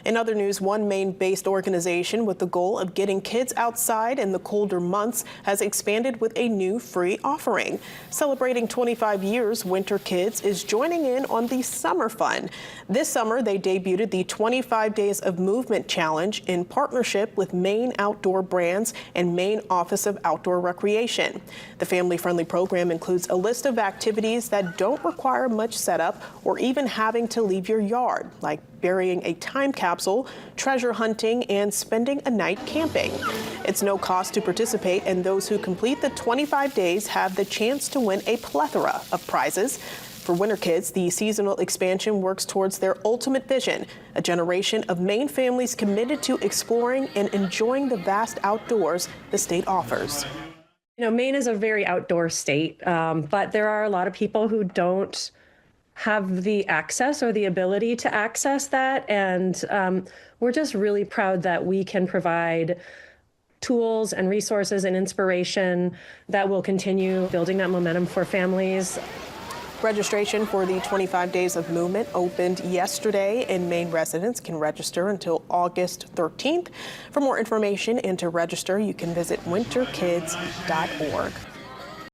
In other news, one Maine-based organization with the goal of getting kids outside in the colder months has expanded with a new free offering. Celebrating 25 years, WinterKids is joining in on the summer fun. This summer, they debuted the 25 Days of Movement Challenge in partnership with Maine Outdoor Brands and Maine Office of Outdoor Recreation. The family-friendly program includes a list of activities that don't require much setup or even having to leave your yard, like burying a time capsule, treasure hunting, and spending a night camping. It's no cost to participate, and those who complete the 25 days have the chance to win a plethora of prizes. For WinterKids, the seasonal expansion works towards their ultimate vision, a generation of Maine families committed to exploring and enjoying the vast outdoors the state offers. You know, Maine is a very outdoor state, but there are a lot of people who don't have the access or the ability to access that. And we're just really proud that we can provide tools and resources and inspiration that will continue building that momentum for families. Registration for the 25 Days of Movement opened yesterday, and Maine residents can register until August 13th. For more information and to register, you can visit winterkids.org.